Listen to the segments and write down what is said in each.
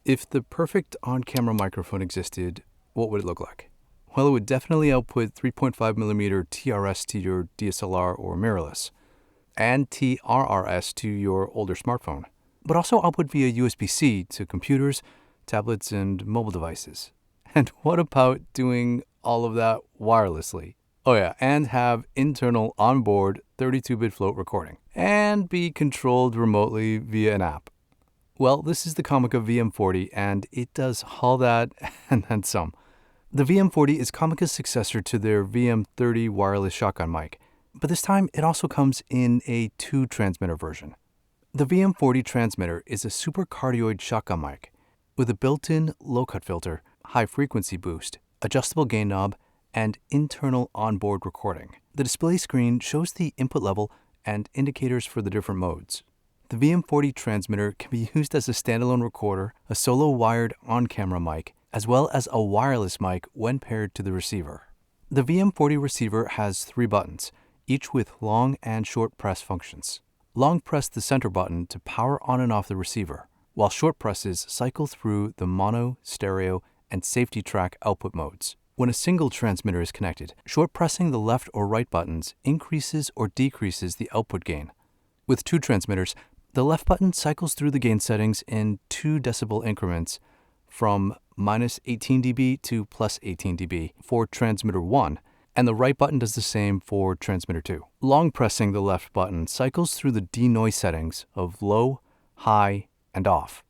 If the perfect on-camera microphone existed, what would it look like? Well, it would definitely output 3.5mm TRS to your DSLR or mirrorless, and TRRS to your older smartphone, but also output via USB-C to computers, tablets, and mobile devices. And what about doing all of that wirelessly? Oh yeah, and have internal onboard 32-bit float recording, and be controlled remotely via an app. Well, this is the Comica VM40, and it does all that and then some. The VM40 is Comica's successor to their VM30 wireless shotgun mic, but this time it also comes in a 2-transmitter version. The VM40 transmitter is a super cardioid shotgun mic with a built-in low-cut filter, high-frequency boost, adjustable gain knob, and internal onboard recording. The display screen shows the input level and indicators for the different modes. The VM40 transmitter can be used as a standalone recorder, a solo wired on-camera mic, as well as a wireless mic when paired to the receiver. The VM40 receiver has 3 buttons, each with long and short press functions. Long press the center button to power on and off the receiver, while short presses cycle through the mono, stereo, and safety track output modes. When a single transmitter is connected, short pressing the left or right buttons increases or decreases the output gain. With 2 transmitters, the left button cycles through the gain settings in 2 decibel increments from -18 dB to +18 dB for transmitter 1, and the right button does the same for transmitter 2. Long pressing the left button cycles through the denoise settings of low, high, and off.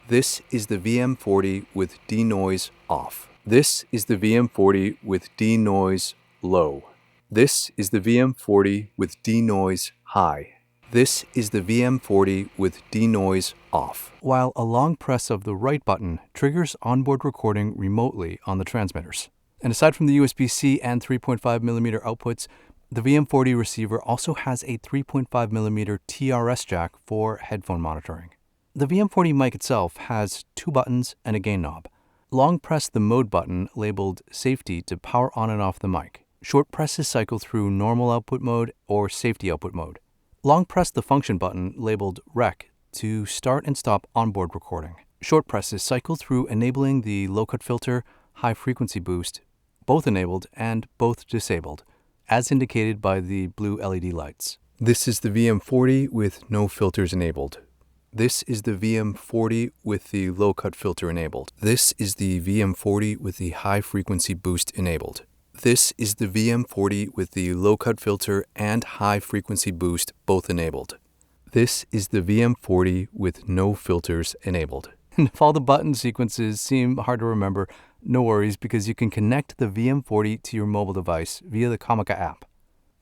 This is the VM40 with denoise off. This is the VM40 with denoise low. This is the VM40 with denoise high. This is the VM40 with denoise off. While a long press of the right button triggers onboard recording remotely on the transmitters. And aside from the USB-C and 3.5mm outputs, the VM40 receiver also has a 3.5mm TRS jack for headphone monitoring. The VM40 mic itself has 2 buttons and a gain knob. Long press the mode button labeled safety to power on and off the mic. Short presses cycle through normal output mode or safety output mode. Long press the function button labeled rec to start and stop onboard recording. Short presses cycle through enabling the low-cut filter, high-frequency boost, both enabled and both disabled, as indicated by the blue LED lights. This is the VM40 with no filters enabled. This is the VM40 with the low-cut filter enabled. This is the VM40 with the high-frequency boost enabled. This is the VM40 with the low-cut filter and high-frequency boost both enabled. This is the VM40 with no filters enabled. And if all the button sequences seem hard to remember, no worries, because you can connect the VM40 to your mobile device via the Comica app.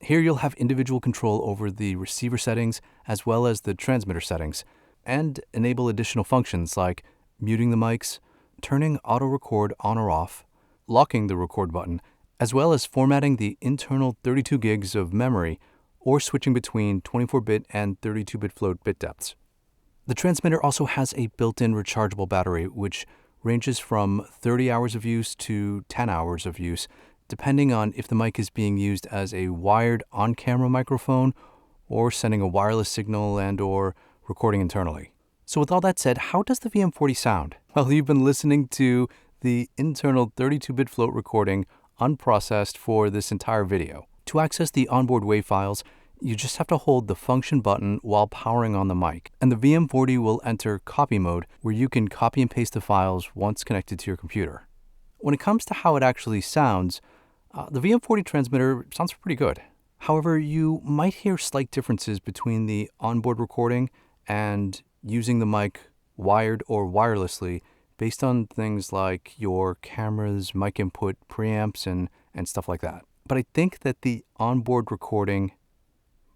Here you'll have individual control over the receiver settings as well as the transmitter settings, and enable additional functions like muting the mics, turning auto record on or off, locking the record button, as well as formatting the internal 32 gigs of memory or switching between 24-bit and 32-bit float bit depths. The transmitter also has a built-in rechargeable battery, which ranges from 30 hours of use to 10 hours of use, depending on if the mic is being used as a wired on-camera microphone or sending a wireless signal and/or recording internally. So with all that said, how does the VM40 sound? Well, you've been listening to the internal 32-bit float recording unprocessed for this entire video. To access the onboard WAV files, you just have to hold the function button while powering on the mic, and the VM40 will enter copy mode, where you can copy and paste the files once connected to your computer. When it comes to how it actually sounds, the VM40 transmitter sounds pretty good. However, you might hear slight differences between the onboard recording and using the mic wired or wirelessly, based on things like your camera's mic input preamps and stuff like that. But I think that the onboard recording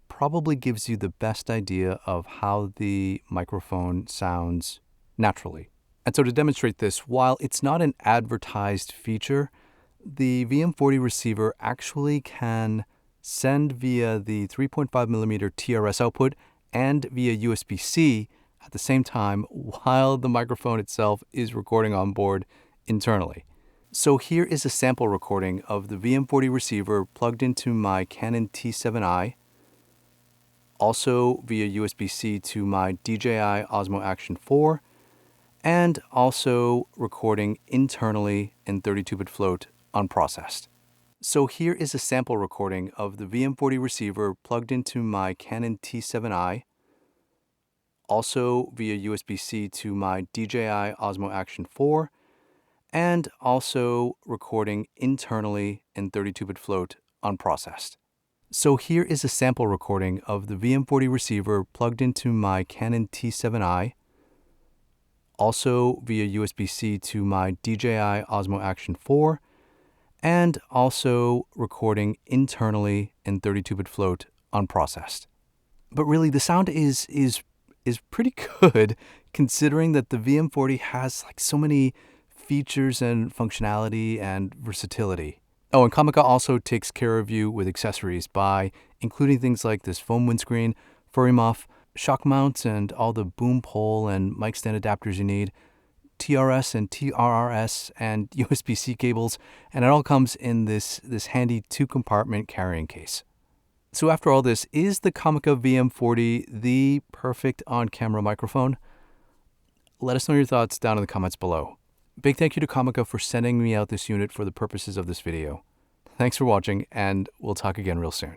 probably gives you the best idea of how the microphone sounds naturally. And so to demonstrate this, while it's not an advertised feature, the VM40 receiver actually can send via the 3.5mm TRS output and via USB-C at the same time while the microphone itself is recording on board internally. So here is a sample recording of the VM40 receiver plugged into my Canon T7i. also via USB-C to my DJI Osmo Action 4, and also recording internally in 32-bit float unprocessed. So here is a sample recording of the VM40 receiver plugged into my Canon T7i, also via USB-C to my DJI Osmo Action 4, and also recording internally in 32-bit float unprocessed. So here is a sample recording of the VM40 receiver plugged into my Canon T7i, also via USB-C to my DJI Osmo Action 4, and also recording internally in 32-bit float unprocessed. But really, the sound is pretty good considering that the VM40 has like so many features and functionality and versatility. Oh, and Comica also takes care of you with accessories by including things like this foam windscreen, furry muff, shock mounts, and all the boom pole and mic stand adapters you need, TRS and TRRS and USB-C cables, and it all comes in this handy 2-compartment carrying case. So after all this, is the Comica VM40 the perfect on-camera microphone? Let us know your thoughts down in the comments below. Big thank you to Comica for sending me out this unit for the purposes of this video. Thanks for watching, and we'll talk again real soon.